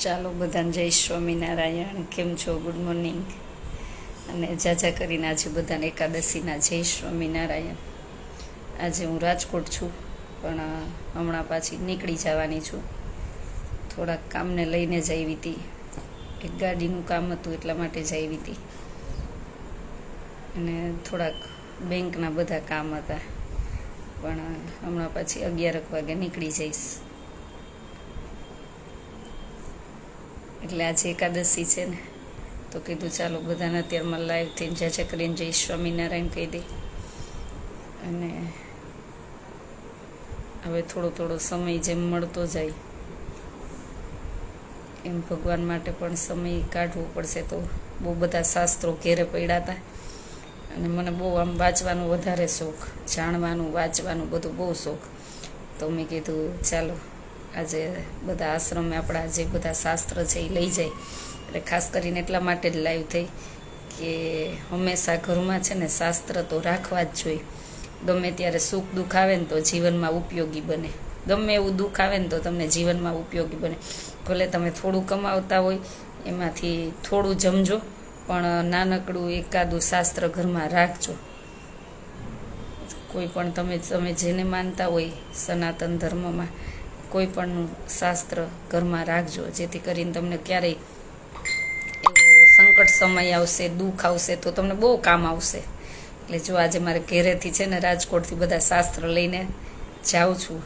ચાલો બધાને જય સ્વામિનારાયણ. કેમ છો? Good morning. અને જાજા કરીને આજે બધાને એકાદશીના જય સ્વામિનારાયણ. આજે હું રાજકોટ છું, પણ હમણાં પાછી નીકળી જવાની છું. થોડાક કામને લઈને જ આવી હતી. એક ગાડીનું કામ હતું એટલા માટે જ આવી હતી, અને થોડાક બેંકના બધા કામ હતા. પણ હમણાં પાછી 11 વાગે નીકળી જઈશ. એટલે આજે એકાદશી છે ને, તો કીધું ચાલો બધાને અત્યારમાં લાઈવ થઈને જાજા કરીને જય સ્વામિનારાયણ કહી દે. અને હવે થોડો થોડો સમય જેમ મળતો જાય એમ ભગવાન માટે પણ સમય કાઢવો પડશે. તો બહુ બધા શાસ્ત્રો ઘેરે પડ્યા હતા, અને મને બહુ આમ વાંચવાનું વધારે શોખ, જાણવાનું વાંચવાનું બધું બહુ શોખ. તો મેં કીધું ચાલો આજે બધા આશ્રમે આપણા જે બધા શાસ્ત્ર છે એ લઈ જાય. એટલે ખાસ કરીને એટલા માટે જ લાઈવ થઈ કે હંમેશા ઘરમાં છે ને શાસ્ત્ર તો રાખવા જ જોઈએ. ગમે ત્યારે સુખ દુઃખ આવે ને તો જીવનમાં ઉપયોગી બને. ગમે એવું દુઃખ આવે ને તો તમને જીવનમાં ઉપયોગી બને. ભલે તમે થોડું કમાવતા હોય એમાંથી થોડું જમજો, પણ નાનકડું એકાદું શાસ્ત્ર ઘરમાં રાખજો. કોઈ પણ તમે જેને માનતા હોય સનાતન ધર્મમાં, કોઈ પણ શાસ્ત્ર ઘરમાં રાખજો, જેથી કરીને તમને ક્યારેય એવો સંકટ સમય આવશે, દુઃખ આવશે તો તમને બહુ કામ આવશે. એટલે જો આજે મારે ઘેરેથી છે ને રાજકોટથી બધા શાસ્ત્ર લઈને જાઉં છું.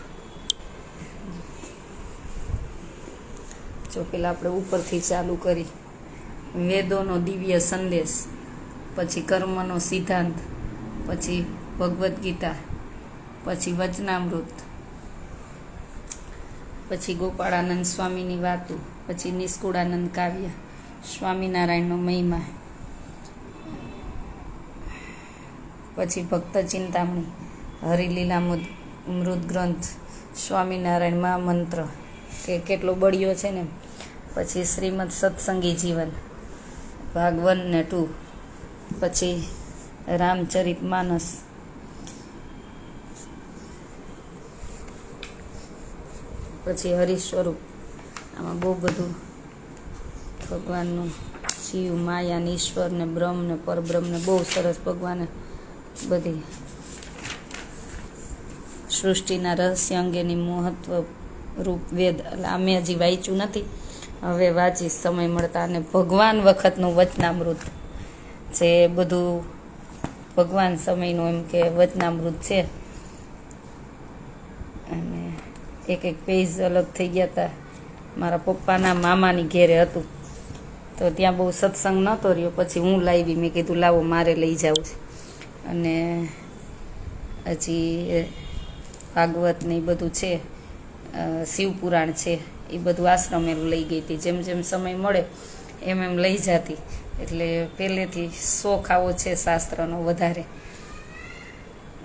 જો પેલા આપણે ઉપરથી ચાલુ કરી, વેદોનો દિવ્ય સંદેશ, પછી કર્મનો સિદ્ધાંત, પછી ભગવદ્ ગીતા, પછી વચનામૃત, પછી ગોપાળાનંદ સ્વામીની વાતો, પછી નિષ્કુળાનંદ કાવ્ય, સ્વામિનારાયણનો મહિમા, પછી ભક્ત ચિંતામણી, હરિલીલા મૃત ગ્રંથ, સ્વામિનારાયણ મહામંત્ર કે કેટલો બળ્યો છે ને, પછી શ્રીમદ સત્સંગી જીવન ભાગ 1 ને 2, પછી રામચરિત માનસ, પછી હરિસ્વરૂપ. આમાં બહુ બધું ભગવાનનું જીવ, માયા ને ઈશ્વર ને બ્રહ્મ ને પરબ્રહ્મ ને બહુ સરસ ભગવાને બધી સૃષ્ટિના રહસ્ય અંગેની મહત્વ રૂપ વેદ. એટલે આ મેં હજી વાંચ્યું નથી, હવે વાંચીશ સમય મળતા. અને ભગવાન વખતનું વચનામૃત, જે બધું ભગવાન સમયનું એમ કે વચનામૃત છે. અને એક એક પેજ અલગ થઈ ગયા હતા. મારા પપ્પાના મામાની ઘેરે હતું, તો ત્યાં બહુ સત્સંગ નહોતો રહ્યો. પછી હું લાવી, મેં કીધું લાવો મારે લઈ જાઉં છે. અને હજી ભાગવત ને એ બધું છે, શિવપુરાણ છે, એ બધું આશ્રમેલું લઈ ગઈ હતી. જેમ જેમ સમય મળે એમ એમ લઈ જતી. એટલે પહેલેથી શોખ આવો છે શાસ્ત્રનો વધારે.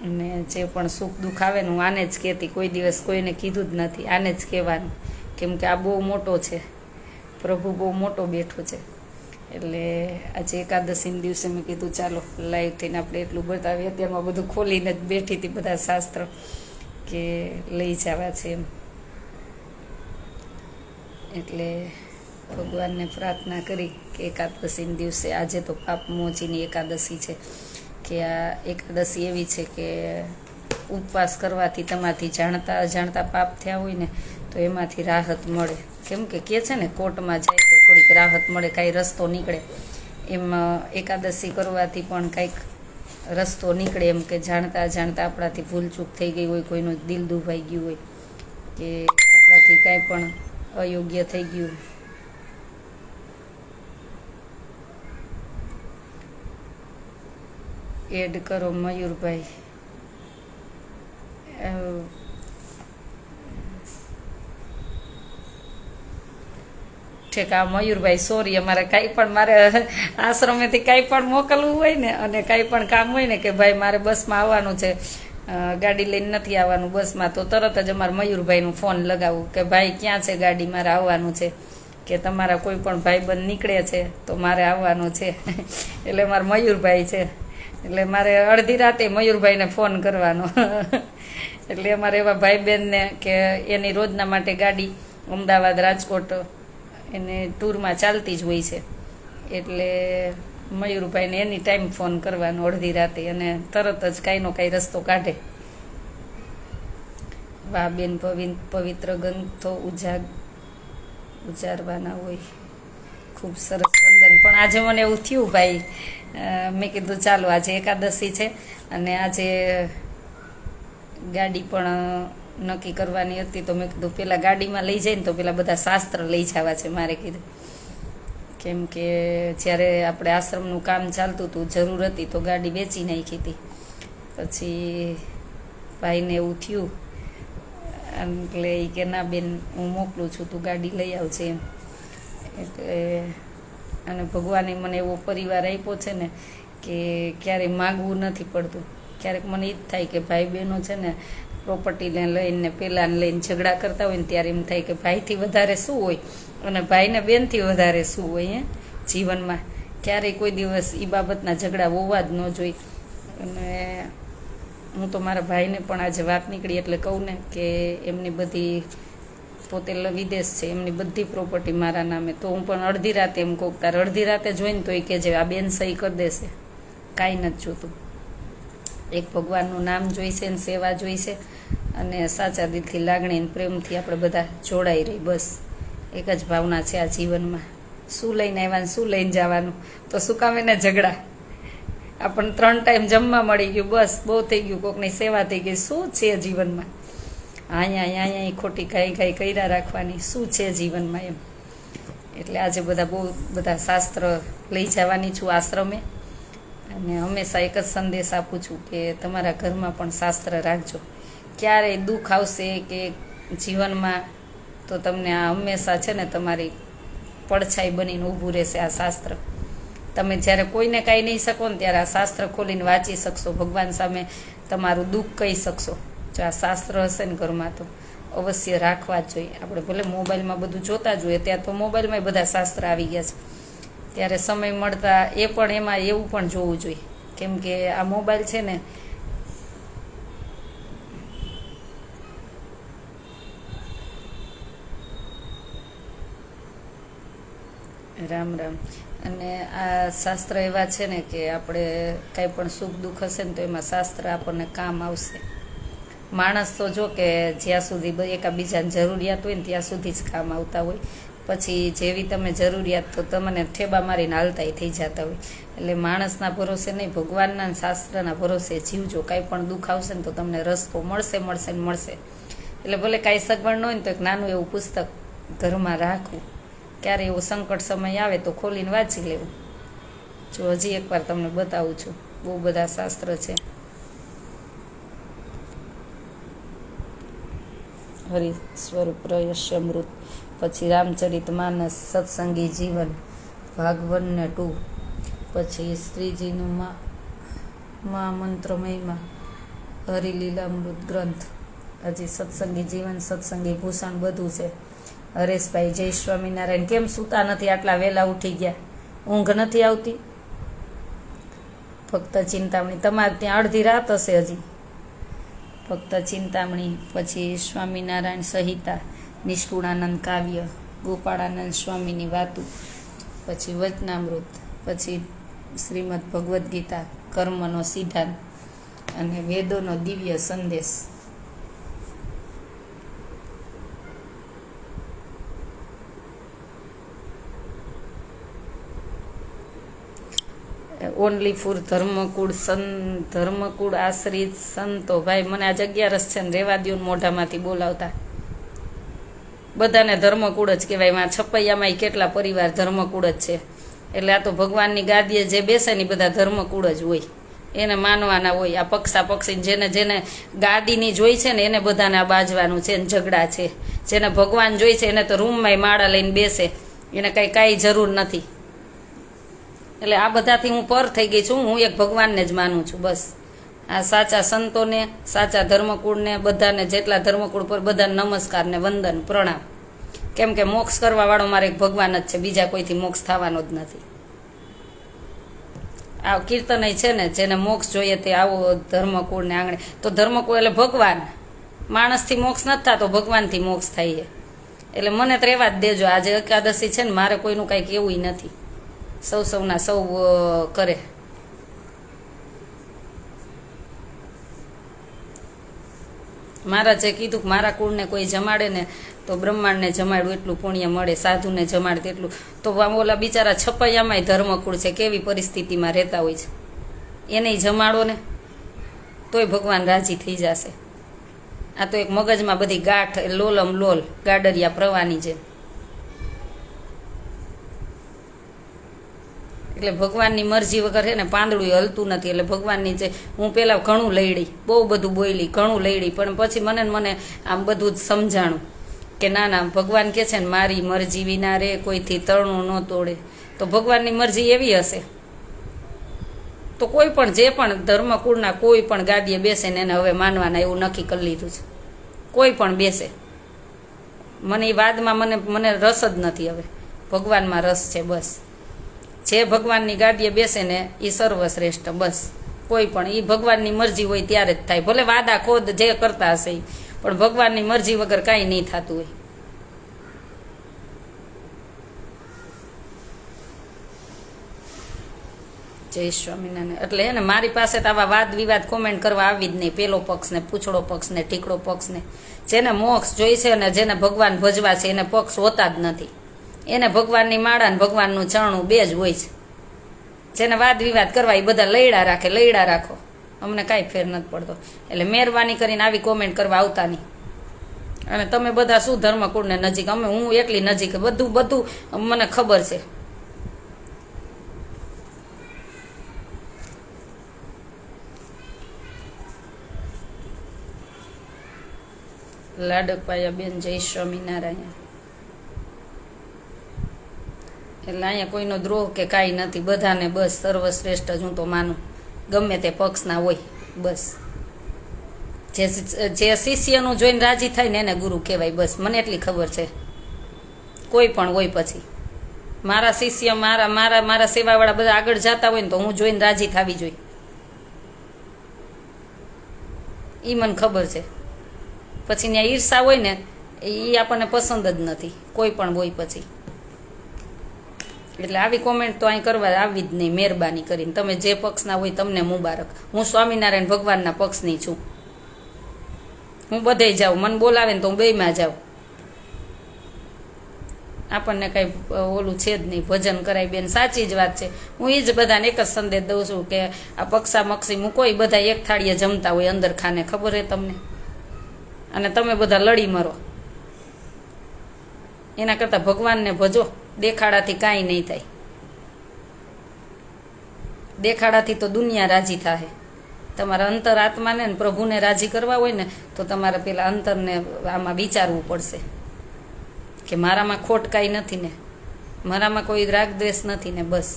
અને જે પણ સુખ દુઃખ આવે ને હું આને જ કહેતી, કોઈ દિવસ કોઈને કીધું જ નથી. આને જ કહેવાનું, કેમ કે આ બહુ મોટો છે, પ્રભુ બહુ મોટો બેઠો છે. એટલે આજે એકાદશીના દિવસે મેં કીધું ચાલો લાઈવ થઈને આપણે એટલું બતાવીએ. અત્યારમાં બધું ખોલીને જ બેઠી હતી, બધા શાસ્ત્ર કે લઈ જવા છે એમ. એટલે ભગવાનને પ્રાર્થના કરી કે એકાદશીના દિવસે, આજે તો પાપ મોચીની એકાદશી છે, કે આ એકાદશી એવી છે કે ઉપવાસ કરવાથી તમારાથી જાણતા અજાણતા પાપ થયા હોય ને તો એમાંથી રાહત મળે. કેમ કે કહે છે ને કોર્ટમાં જાય તો થોડીક રાહત મળે, કાંઈ રસ્તો નીકળે. એમ એકાદશી કરવાથી પણ કાંઈક રસ્તો નીકળે, એમ કે જાણતા અજાણતા આપણાથી ભૂલચૂક થઈ ગઈ હોય, કોઈનું દિલ દુભાઈ ગયું હોય, કે આપણાથી કાંઈ પણ અયોગ્ય થઈ ગયું. એડ કરો મયુરભાઈ. ઠીક, આ મયુરભાઈ સોરી, અમારે કાંઈ પણ મારે આશ્રમેથી કાંઈ પણ મોકલવું હોય ને, અને કાંઈ પણ કામ હોય ને કે ભાઈ મારે બસમાં આવવાનું છે, ગાડી લઈને નથી આવવાનું બસમાં, તો તરત જ અમારે મયુરભાઈનું ફોન લગાવવું કે ભાઈ ક્યાં છે ગાડી, મારે આવવાનું છે, કે તમારા કોઈ પણ ભાઈબંધ નીકળે છે તો મારે આવવાનું છે. એટલે મારા મયુરભાઈ છે, એટલે મારે અડધી રાતે મયુરભાઈને ફોન કરવાનો. એટલે અમારે એવા ભાઈ બહેનને કે એની રોજના માટે ગાડી અમદાવાદ રાજકોટ એને ટૂરમાં ચાલતી જ હોય છે, એટલે મયુરભાઈને એની ટાઈમ ફોન કરવાનો અડધી રાતે, અને તરત જ કાંઈનો કાંઈ રસ્તો કાઢે. વાહ બેન, પવિત્ર ગ્રંથો ઉજારવાના હોય. ખૂબ સરસ વંદન. પણ આજે મને એવું થયું ભાઈ, મેં કીધું ચાલો આજે એકાદશી છે અને આજે ગાડી પણ નક્કી કરવાની હતી, તો મેં કીધું પેલા ગાડીમાં લઈ જઈને તો પેલા બધા શાસ્ત્ર લઈ જવા છે મારે, કીધું. કેમ કે જ્યારે આપણે આશ્રમનું કામ ચાલતું હતું, જરૂર હતી તો ગાડી વેચી નાખી હતી. પછી ભાઈને એવું થયું એટલે એ કે ના બેન, હું મોકલું છું, તું ગાડી લઈ આવજે એમ. એટલે અને ભગવાને મને એવો પરિવાર આપ્યો છે ને કે ક્યારેય માગવું નથી પડતું. ક્યારેક મને એ જ થાય કે ભાઈ બહેનો છે ને પ્રોપર્ટીને લઈને પેલાને લઈને ઝઘડા કરતા હોય ને ત્યારે એમ થાય કે ભાઈથી વધારે શું હોય અને ભાઈને બેનથી વધારે શું હોય જીવનમાં. ક્યારેય કોઈ દિવસ એ બાબતના ઝઘડા હોવા જ ન જોઈએ. અને હું તો મારા ભાઈને પણ આજે વાત નીકળી એટલે કહું ને કે એમની બધી પોતે વિદેશ છે, એમની બધી પ્રોપર્ટી મારા નામે. તો હું પણ અડધી રાતે એમ કહું, તારે અડધી રાતે જોઈને તો એ કહેજે આ બેન સહી કરી દેશે, કાંઈ નથી જોતું. એક ભગવાનનું નામ જોઈશે ને સેવા જોઈશે, અને સાચા દિલથી લાગણી અને પ્રેમથી આપણે બધા જોડાઈ રહી, બસ એક જ ભાવના છે આ જીવનમાં. શું લઈને આવ્યા, શું લઈને જવાનું, તો શું કામ એને ઝઘડા. આપણને 3 ટાઈમ જમવા મળી ગયું, બસ બહુ થઈ ગયું, કોકની સેવા થઈ ગઈ. શું છે જીવનમાં? અહીંયા ખોટી ગાઈ કર્યા રાખવાની શું છે જીવનમાં એમ. એટલે આજે બધા શાસ્ત્ર લઈ જવાની છું આશ્રમે, અને હંમેશા એક જ સંદેશ આપું છું કે તમારા ઘરમાં પણ શાસ્ત્ર રાખજો. ક્યારેય દુઃખ આવશે કે જીવનમાં તો તમને આ હંમેશા છે ને તમારી પડછાઈ બનીને ઊભું રહેશે આ શાસ્ત્ર. તમે જ્યારે કોઈને કાંઈ નહીં શકો ને ત્યારે આ શાસ્ત્ર ખોલીને વાંચી શકશો, ભગવાન સામે તમારું દુઃખ કહી શકશો. જો આ શાસ્ત્ર હશે ને ઘરમાં તો અવશ્ય રાખવા જ જોઈએ. આપણે ભલે મોબાઈલમાં બધું જોતા જ હોઈએ, ત્યાં તો મોબાઈલમાં બધા શાસ્ત્ર આવી ગયા છે, ત્યારે સમય મળતા એ પણ એમાં એવું પણ જોવું જોઈએ. કેમ કે આ મોબાઈલ છે ને રામ રામ. અને આ શાસ્ત્ર એવા છે ને કે આપણે કાંઈ પણ સુખ દુઃખ હશે ને તો એમાં શાસ્ત્ર આપણને કામ આવશે. માણસ તો જો કે જ્યાં સુધી એકાબીજાને જરૂરિયાત હોય ને ત્યાં સુધી જ કામ આવતા હોય, પછી જેવી તમે જરૂરિયાત તો તમને ઠેબા મારીને હાલતાય થઈ જતા હોય. એટલે માણસના ભરોસે નહીં, ભગવાનના શાસ્ત્રના ભરોસે જીવજો. કાંઈ પણ દુઃખ આવશે ને તો તમને રસ્તો મળશે. એટલે ભલે કાંઈ સગવડ ન હોય ને તો એક નાનું એવું પુસ્તક ઘરમાં રાખવું, ક્યારે એવો સંકટ સમય આવે તો ખોલીને વાંચી લેવું. જો હજી એકવાર તમને બતાવું છું, બહુ બધા શાસ્ત્ર છે. હરિ સ્વરૂપ રહસ્યમૃત, પછી રામચરિત માનસ, સત્સંગી જીવન ભાગ 1 ને 2, પછી શ્રીજીનું મહામંત્ર મહિમા, હરિલીલામૃત ગ્રંથ, હજી સત્સંગી જીવન, સત્સંગી ભૂષણ બધું છે. હરેશભાઈ જય સ્વામિનારાયણ. કેમ સૂતા નથી, આટલા વહેલા ઉઠી ગયા, ઊંઘ નથી આવતી? ફક્ત ચિંતામણી, તમારે ત્યાં અડધી રાત હશે હજી. ફક્ત ચિંતામણી, પછી સ્વામિનારાયણ સંહિતા, નિષ્કુળાનંદ કાવ્ય, ગોપાળાનંદ સ્વામીની વાતું, પછી વચનામૃત, પછી શ્રીમદ ભગવદ્ ગીતા, કર્મનો સિદ્ધાંત અને વેદોનો દિવ્ય સંદેશ. ઓનલી ફોર ધર્મકુળ આશ્રિત સંતો. ભાઈ મને આજ 11 છે ને રેવા દ્યો ને મોઢામાંથી બોલાવતા. બધાને ધર્મકુળ જ કહેવાય. એમાં છપૈયામાં કેટલા પરિવાર ધર્મકુળ જ છે. એટલે આ તો ભગવાનની ગાદીએ જે બેસે ને બધા ધર્મકુળ જ હોય, એને માનવાના હોય. આ પક્ષી જેને ગાદીની જોઈ છે ને એને બધાને આ બાજવાનું છે ને ઝઘડા છે. જેને ભગવાન જોઈ છે એને તો રૂમમાં માળા લઈને બેસે, એને કાંઈ જરૂર નથી. એટલે આ બધાથી હું પર થઈ ગઈ છું. હું એક ભગવાનને જ માનું છું, બસ. આ સાચા સંતોને, સાચા ધર્મકુળને, બધાને, જેટલા ધર્મકુળ પર બધાને નમસ્કાર ને વંદન પ્રણામ. કેમ કે મોક્ષ કરવા વાળો મારે એક ભગવાન જ છે, બીજા કોઈથી મોક્ષ થવાનો જ નથી. આ કીર્તન છે ને, જેને મોક્ષ જોઈએ તે આવો ધર્મકુળને આંગણે. તો ધર્મકુળ એટલે ભગવાન. માણસથી મોક્ષ નથી થતો, ભગવાનથી મોક્ષ થાય છે. એટલે મને તો રહેવા જ દેજો. આજે એકાદશી છે ને, મારે કોઈનું કાંઈ કેવું નથી. સૌના સૌ કરે. મારા જે કીધું કે મારા કુળને કોઈ જમાડે ને તો બ્રહ્માંડને જમાડવું એટલું પુણ્ય મળે, સાધુને જમાડે તેટલું. તો ઓલા બિચારા છપૈયામાંય ધર્મકુળ છે, કેવી પરિસ્થિતિમાં રહેતા હોય છે, એને જમાડો ને તોય ભગવાન રાજી થઈ જશે. આ તો એક મગજમાં બધી ગાંઠ, લોલમ લોલ ગાડરિયા પ્રવાની છે. એટલે ભગવાનની મરજી વગર છે ને પાંદડું હલતું નથી. એટલે ભગવાનની જે હું પહેલાં ઘણું લઈડી, બહુ બધું બોલી, ઘણું લઈડી, પણ પછી મને આમ બધું જ સમજાણું કે ના ના, ભગવાન કહે છે ને મારી મરજી વિના રે કોઈથી તરણું ન તોડે. તો ભગવાનની મરજી એવી હશે તો કોઈ પણ જે પણ ધર્મકુળના કોઈ પણ ગાદીએ બેસે ને એને હવે માનવાના એવું નક્કી કરી લીધું છે. કોઈ પણ બેસે, મને એ વાદમાં મને રસ જ નથી. હવે ભગવાનમાં રસ છે. બસ જે ભગવાનની ગાદીએ બેસે ને એ સર્વશ્રેષ્ઠ. બસ કોઈ પણ એ ભગવાનની મરજી હોય ત્યારે જ થાય. ભલે વાદા ખોદ જે કરતા હશે, પણ ભગવાનની મરજી વગર કાંઈ નહીં થતું હોય. જય સ્વામિનારાયણ. એટલે હે ને મારી પાસે તો આવા વાદ વિવાદ કોમેન્ટ કરવા આવી જ નહીં. પેલો પક્ષ ને પૂછડો પક્ષ ને ઠીકડો પક્ષ ને. જેને મોક્ષ જોઈ છે ને જેને ભગવાન ભજવા છે એને પક્ષ હોતા જ નથી. એને ભગવાનની માળા ને ભગવાનનું ચરણું બે જ હોય છે. જેને વાદ વિવાદ કરવા એ બધા લઈડા રાખે. લઈડા રાખો, અમને કાંઈ ફેર નથી પડતો. એટલે મહેરબાની કરીને આવી કોમેન્ટ કરવા આવતા નહીં. અને તમે બધા શું ધર્મકુળને નજીક, અમે હું એકલી નજીક, બધું મને ખબર છે. લાડકપાયા બેન જય સ્વામિનારાયણ. એટલે અહીંયા કોઈનો દ્રોહ કે કાંઈ નથી. બધાને બસ સર્વશ્રેષ્ઠ જ હું તો માનું, ગમે તે પક્ષના હોય. બસ જે શિષ્યનું જોઈને રાજી થાય ને એને ગુરુ કહેવાય. બસ મને એટલી ખબર છે. કોઈ પણ હોય, પછી મારા શિષ્ય મારા સેવાવાળા બધા આગળ જતા હોય ને તો હું જોઈને રાજી થવી જોઈએ. એ મને ખબર છે. પછી ત્યાં ઈર્ષા હોય ને એ આપણને પસંદ જ નથી, કોઈ પણ હોય પછી. એટલે આવી કોમેન્ટ તો અહીં કરવા આવી જ નહીં. મહેરબાની કરીને તમે જે પક્ષના હોય તમને મુબારક. હું સ્વામિનારાયણ ભગવાનના પક્ષની છું. હું બધે જાઉં, મને બોલાવે ને તો હું બેયમાં જાઉં. આપણને કાંઈ ઓલું છે જ નહીં. ભજન કરાય બેન, સાચી જ વાત છે. હું એ જ બધાને એક જ સંદેશ દઉં છું કે આ પક્ષા મક્ષી મૂકો, એ બધા એક થાળીએ જમતા હોય અંદર ખાને, ખબર છે તમને. અને તમે બધા લડી મરો. એના કરતાં ભગવાનને ભજો. દેખાડાથી કાંઈ નહીં થાય. દેખાડાથી તો દુનિયા રાજી થાય. તમારા અંતર આત્માને ને પ્રભુને રાજી કરવા હોય ને તો તમારે પેલા અંતરને આમાં વિચારવું પડશે કે મારામાં ખોટ કાંઈ નથી ને, મારામાં કોઈ રાગ દ્વેષ નથી ને. બસ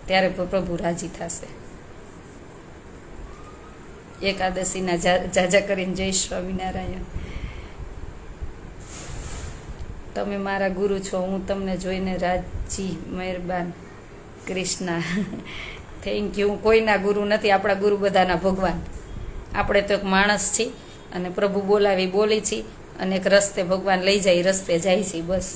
ત્યારે પ્રભુ રાજી થશે. એકાદશીના જાજા કરીને જય સ્વામિનારાયણ. તમે મારા ગુરુ છો, હું તમને જોઈને રાજી. મહેરબાન કૃષ્ણા. Thank you. હું કોઈના ગુરુ નથી. આપણા ગુરુ બધાના ભગવાન. આપણે તો એક માણસ છીએ અને પ્રભુ બોલાવી બોલી છીએ અને એક રસ્તે ભગવાન લઈ જાય રસ્તે જાય છે. બસ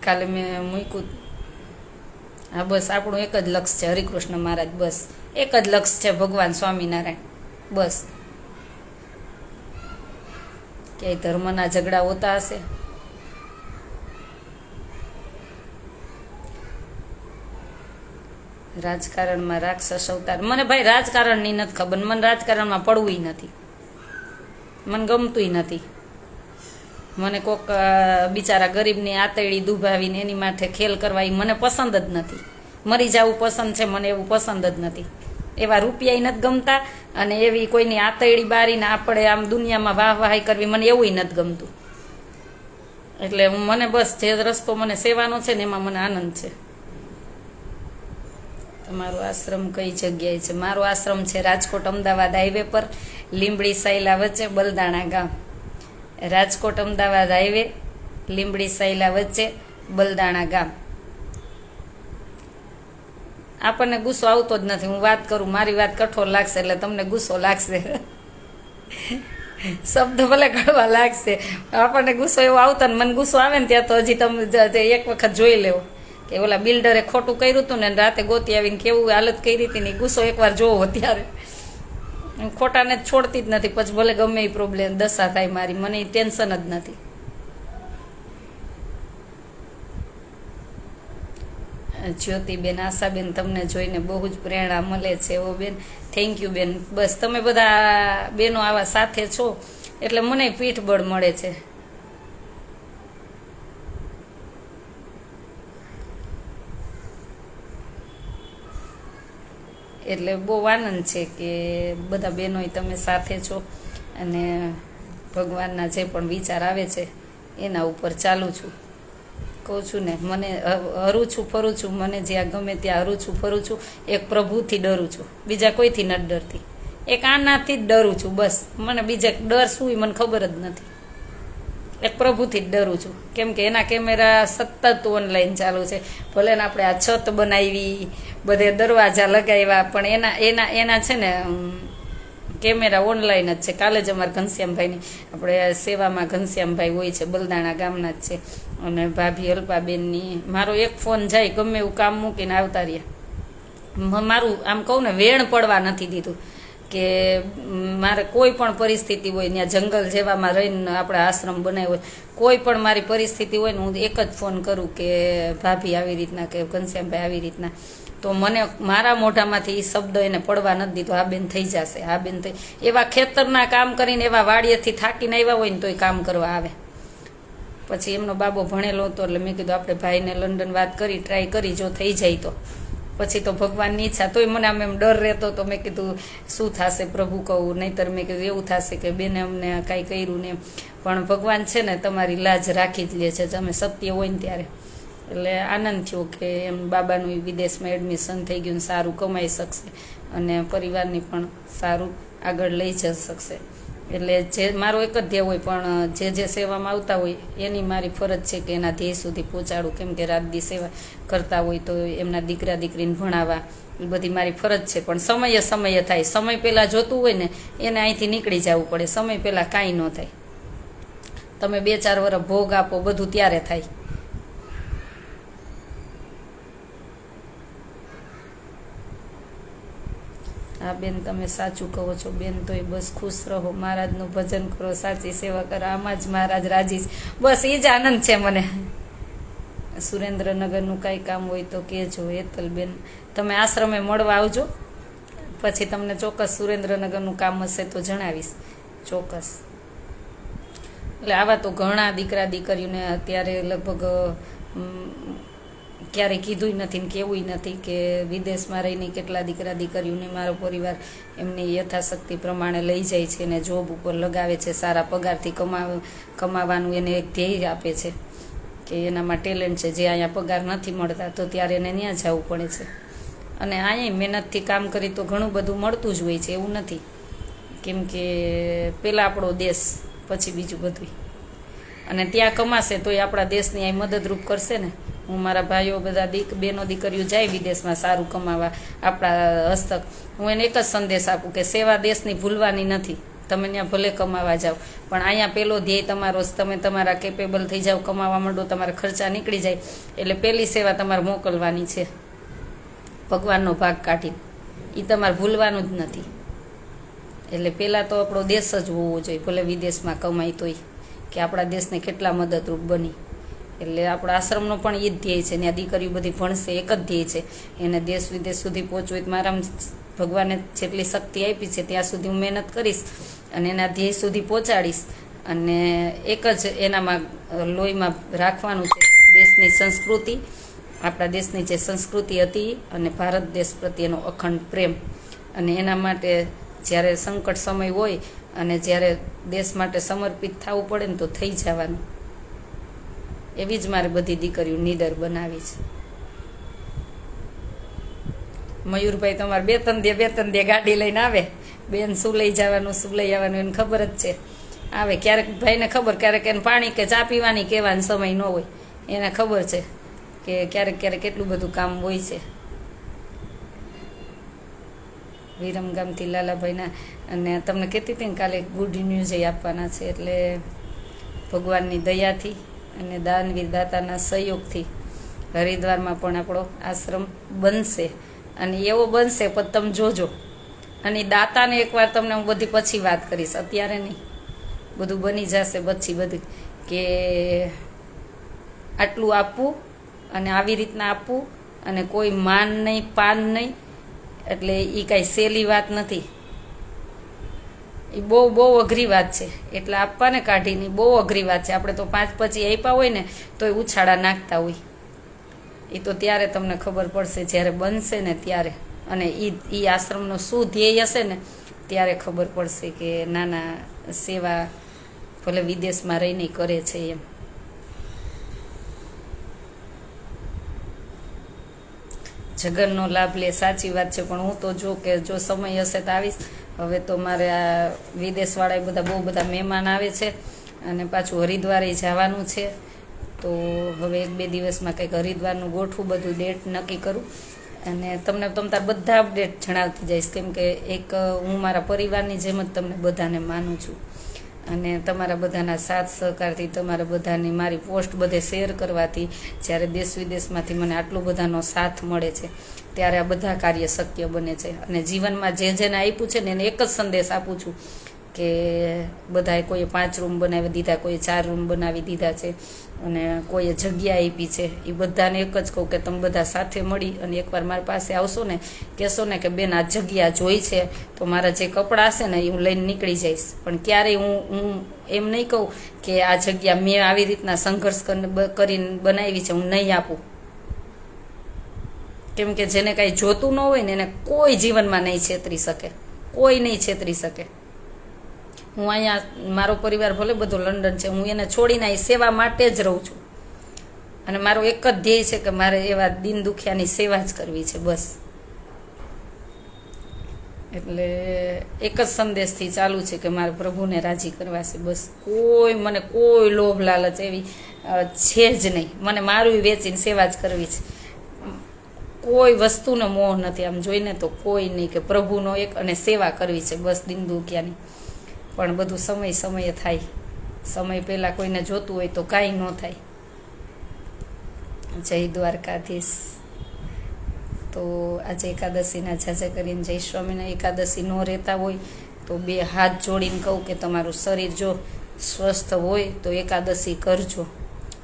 કાલે મેં મૂક્યું. હા બસ આપણું એક જ લક્ષ્ય છે હરિકૃષ્ણ મહારાજ. બસ એક જ લક્ષ્ય છે ભગવાન સ્વામિનારાયણ. બસ ક્યાંય ધર્મના ઝઘડા હોતા હશે? રાજકારણમાં રાક્ષસ અવતાર. મને ભાઈ રાજકારણની નથી ખબર. મને રાજકારણમાં પડવું નથી. મને ગમતું નથી. મને કોક બિચારા ગરીબની આતેડી દુભાવીને એની માથે ખેલ કરવા એ મને પસંદ જ નથી. મરી જવું પસંદ છે, મને એવું પસંદ જ નથી. એવા રૂપિયા નથી ગમતા અને એવી કોઈની આતેડી બારીને આપણે આમ દુનિયામાં વાહવાહી કરવી મને એવું નથી ગમતું. એટલે મને બસ જે રસ્તો મને સેવાનો છે ને એમાં મને આનંદ છે. તમારો આશ્રમ કઈ જગ્યાએ છે? મારો આશ્રમ છે રાજકોટ અમદાવાદ હાઈવે પર, લીંબડી સાયલા વચ્ચે, બલદાણા ગામ. રાજકોટ અમદાવાદ હાઈવે, લીંબડી સાયલા વચ્ચે, બલદાણા ગામ. આપણને ગુસ્સો આવતો જ નથી. હું વાત કરું, મારી વાત કઠોર લાગશે એટલે તમને ગુસ્સો લાગશે. શબ્દ ભલે કડવા લાગશે, આપણને ગુસ્સો એવો આવતો ને મને ગુસ્સો આવે ને ત્યાં તો હજી તમે એક વખત જોઈ લેવો કે ઓલા બિલ્ડરે ખોટું કર્યું હતું ને રાતે ગોતી આવીને કેવું હાલત કરી હતી ને ગુસ્સો એકવાર જોવો ત્યારે. ખોટાને જ છોડતી જ નથી, પછી ભલે ગમે એ પ્રોબ્લેમ દશા થાય મારી, મને એ ટેન્શન જ નથી. જ્યોતિબેન, આશાબેન, તમને જોઈને બહુ જ પ્રેરણા મળે છે. ઓ બેન, થેન્ક યુ બેન. બસ તમે બધા બેનો આવા સાથે છો એટલે મને પીઠ બળ મળે છે. એટલે બહુ આનંદ છે કે બધા બહેનોય તમે સાથે છો અને ભગવાનના જે પણ વિચાર આવે છે એના ઉપર ચાલું છું. કહું છું ને, મને હરું છું ફરું છું, મને જ્યાં ગમે ત્યાં હરું છું ફરું છું. એક પ્રભુથી ડરું છું, બીજા કોઈથી નથી ડરતી. એક આનાથી જ ડરું છું બસ. મને બીજા ડર શું મને ખબર જ નથી. એક પ્રભુથી જ ડરું છું, કેમ કે એના કેમેરા સતત ઓનલાઈન ચાલુ છે. ભલે ને આપણે આ છત બનાવી, બધે દરવાજા લગાવ્યા, પણ એના છે ને કેમેરા ઓનલાઈન જ છે. કાલે જ અમારા ઘનશ્યામભાઈની આપણે સેવામાં ઘનશ્યામભાઈ હોય છે, બલદાણા ગામના જ છે, અને ભાભી અલ્પાબેનની મારો એક ફોન જાય ગમે એવું કામ મૂકીને આવતા રહ્યા. મારું આમ કહું ને વેણ પડવા નથી દીધું કે મારે કોઈ પણ પરિસ્થિતિ હોય, ત્યાં જંગલ જેવામાં રહીને આપણે આશ્રમ બનાવ્યો હોય, કોઈ પણ મારી પરિસ્થિતિ હોય ને હું એક જ ફોન કરું કે ભાભી આવી રીતના કે ઘનશ્યામભાઈ આવી રીતના, તો મને મારા મોઢામાંથી એ શબ્દ એને પડવા નથી દીધો. આ બેન થઈ જશે, આ બેન થઈ. એવા ખેતરના કામ કરીને એવા વાડીએથી થાકીને આવ્યા હોય ને તોય કામ કરવા આવે. પછી એમનો બાબો ભણેલો હતો એટલે મેં કીધું આપણે ભાઈને લંડન વાત કરી, ટ્રાય કરી, જો થઈ જાય તો પછી તો ભગવાનની ઈચ્છા. તોય મને આમ એમ ડર રહેતો તો મેં કીધું શું થશે પ્રભુ કહું, નહીંતર મેં કીધું એવું થશે કે બેને અમને કાંઈ કર્યું ને. પણ ભગવાન છે ને તમારી લાજ રાખી જ લે છે તમે સત્ય હોય ને ત્યારે. એટલે આનંદ થયો કે એમ બાબાનું વિદેશમાં એડમિશન થઈ ગયું, સારું કમાઈ શકશે અને પરિવારની પણ સારું આગળ લઈ જઈ શકશે. એટલે જે મારો એક જ ધ્યેય હોય, પણ જે સેવામાં આવતા હોય એની મારી ફરજ છે કે એના ધ્યેય સુધી પહોંચાડું. કેમ કે રાત દી સેવા કરતા હોય તો એમના દીકરા દીકરીને ભણાવવા એ બધી મારી ફરજ છે. પણ સમયે થાય. સમય પહેલાં જોતું હોય ને એને અહીંથી નીકળી જવું પડે. સમય પહેલાં કાંઈ ન થાય. તમે 2-4 વર્ષ ભોગ આપો બધું ત્યારે થાય. હા બેન, તમે સાચું કહો છો બેન. તોય બસ ખુશ રહો, મહારાજનું ભજન કરો, સાચી સેવા કરો, આમાં જ મહારાજ રાજી. બસ એ જ આનંદ છે મને. સુરેન્દ્રનગરનું કાંઈ કામ હોય તો કહેજો હેતલબેન. તમે આશ્રમે મળવા આવજો, પછી તમને ચોક્કસ સુરેન્દ્રનગરનું કામ હશે તો જણાવીશ ચોક્કસ. એટલે આવા તો ઘણા દીકરા દીકરીઓને અત્યારે લગભગ ક્યારેય કીધું નથી ને કેવું નથી કે વિદેશમાં રહીને કેટલા દીકરા દીકરીઓને મારો પરિવાર એમની યથાશક્તિ પ્રમાણે લઈ જાય છે ને જોબ ઉપર લગાવે છે. સારા પગારથી કમાવાનું એને એક ધ્યેય આપે છે કે એનામાં ટેલેન્ટ છે, જે અહીંયા પગાર નથી મળતા તો ત્યારે એને ત્યાં જવું પડે છે. અને અહીંયા મહેનતથી કામ કરી તો ઘણું બધું મળતું જ હોય છે, એવું નથી. કેમ કે પહેલાં આપણો દેશ, પછી બીજું બધું. અને ત્યાં કમાશે તો એ આપણા દેશની અહીં મદદરૂપ કરશે ને. હું મારા ભાઈઓ બધા બહેનો દીકરીઓ જાય વિદેશમાં સારું કમાવા આપણા હસ્તક, હું એને એક જ સંદેશ આપું કે સેવા દેશની ભૂલવાની નથી. તમે ત્યાં ભલે કમાવા જાઓ, પણ અહીંયા પહેલો ધ્યેય તમારો, તમે તમારા કેપેબલ થઈ જાઓ, કમાવા માંડો, તમારા ખર્ચા નીકળી જાય એટલે પહેલી સેવા તમારે મોકલવાની છે ભગવાનનો ભાગ કાઢીને. એ તમારે ભૂલવાનું જ નથી. એટલે પહેલાં તો આપણો દેશ જ હોવો જોઈએ, ભલે વિદેશમાં કમાય તોય, કે આપણા દેશને કેટલા મદદરૂપ બની. એટલે આપણા આશ્રમનો પણ એ જ ધ્યેય છે. ત્યાં દીકરીઓ બધી ભણશે, એક જ ધ્યેય છે એને દેશ વિદેશ સુધી પહોંચવું હોય. મારા ભગવાને જેટલી શક્તિ આપી છે ત્યાં સુધી હું મહેનત કરીશ અને એના ધ્યેય સુધી પહોંચાડીશ. અને એક જ એનામાં લોહીમાં રાખવાનું છે દેશની સંસ્કૃતિ, આપણા દેશની જે સંસ્કૃતિ હતી અને ભારત દેશ પ્રત્યેનો અખંડ પ્રેમ. અને એના માટે જ્યારે સંકટ સમય હોય અને જ્યારે દેશ માટે સમર્પિત થવું પડે ને તો થઈ જવાનું. એવી જ મારે બધી દીકરીઓ નીડર બનાવી છે. મયુરભાઈ તમારે બે ત્રણ દે ગાડી લઈને આવે, બેન શું લઈ જવાનું શું લઈ આવવાનું એને ખબર જ છે. આવે ક્યારેક ભાઈને ખબર, ક્યારેક એને પાણી કે ચા પીવાની કહેવાનો સમય ન હોય, એને ખબર છે કે ક્યારેક કેટલું બધું કામ હોય છે. વિરમગામથી લાલાભાઈના. અને તમને કહેતી હતી ને કાલે ગુડ ન્યૂઝ એ આપવાના છે, એટલે ભગવાનની દયાથી અને દાનવીર દાતાના સહયોગથી હરિદ્વારમાં પણ આપણો આશ્રમ બનશે. અને એવો બનશે પણ તમે જોજો. અને દાતાને એકવાર તમને હું બધી પછી વાત કરીશ, અત્યારે નહીં. બધું બની જશે પછી બધું, કે આટલું આપવું અને આવી રીતના આપવું અને કોઈ માન નહીં પાન નહીં. એટલે એ કાંઈ સહેલી વાત નથી, એ બહુ અઘરી વાત છે. એટલે આપવાને કાઢીને બહુ અઘરી વાત છે. આપણે તો 5 પછી આપ્યા હોય ને તો એ ઉછાળા નાખતા હોય. એ તો ત્યારે તમને ખબર પડશે જ્યારે બનશે ને ત્યારે. અને એ આશ્રમનો શું ધ્યેય હશે ને ત્યારે ખબર પડશે કે નાના સેવા ભલે વિદેશમાં રહીને કરે છે એમ. જગનનો લાભ લે, સાચી વાત છે. પણ હું તો જો સમય હશે તો આવીશ. હવે તો મારે આ વિદેશવાળા બધા બહુ બધા મહેમાન આવે છે અને પાછું હરિદ્વારે જવાનું છે. તો હવે 1-2 દિવસમાં કંઈક હરિદ્વારનું ગોઠવું, બધું ડેટ નક્કી કરું અને તમને તમતાર બધા અપડેટ જણાવતી જઈશ. કેમ કે એક હું મારા પરિવારની જેમ જ તમને બધાને માનું છું. અને તમારા બધાના સાથ સહકારથી, તમારા બધાની મારી પોસ્ટ બધે શેર કરવાથી, જ્યારે દેશ વિદેશમાંથી મને આટલો બધાનો સાથ મળે છે ત્યારે આ બધા કાર્ય શક્ય બને છે. અને જીવનમાં જેને આપ્યું છે ને એને એક જ સંદેશ આપું છું કે બધાએ કોઈએ 5 રૂમ બનાવી દીધા, કોઈએ 4 રૂમ બનાવી દીધા છે અને કોઈએ જગ્યા આપી છે. એ બધાને એક જ કહું કે તમે બધા સાથે મળી અને એકવાર મારી પાસે આવશો ને, કહેશો ને કે બેન આ જગ્યા જોઈ છે, તો મારા જે કપડાં હશે ને એ હું લઈને નીકળી જઈશ. પણ ક્યારેય હું એમ નહીં કહું કે આ જગ્યા મેં આવી રીતના સંઘર્ષ કરીને બનાવી છે, હું નહીં આપું. કેમ કે જેને કાંઈ જોતું ન હોય ને એને કોઈ જીવનમાં નહીં છેતરી શકે, કોઈ નહીં છેતરી શકે. હું અહીંયા મારો પરિવાર ભલે બધો લંડન છે, હું એને છોડીને અહીં સેવા માટે જ રહું છું. અને મારો એક જ ધ્યેય છે કે મારે એવા દીન દુખિયાની સેવા જ કરવી છે, બસ. એટલે એક જ સંદેશથી ચાલુ છે કે મારે પ્રભુને રાજી કરવા છે, બસ. મને કોઈ લોભ લાલચ એવી છે જ નહીં. મને મારું વેચીને સેવા જ કરવી છે. કોઈ વસ્તુનો મોહ નથી આમ જોઈને તો, કોઈ નહીં. કે પ્રભુનો એક અને સેવા કરવી છે, બસ, દીન દુખિયાની. પણ બધું સમયે થાય. સમય પહેલાં કોઈને જોતું હોય તો કાંઈ ન થાય. જય દ્વારકાધીશ. તો આજે એકાદશીના ઝાઝા કરીને જય સ્વામિનારાયણ. એકાદશી ન રહેતા હોય તો 2 હાથ જોડીને કહું કે તમારું શરીર જો સ્વસ્થ હોય તો એકાદશી કરજો,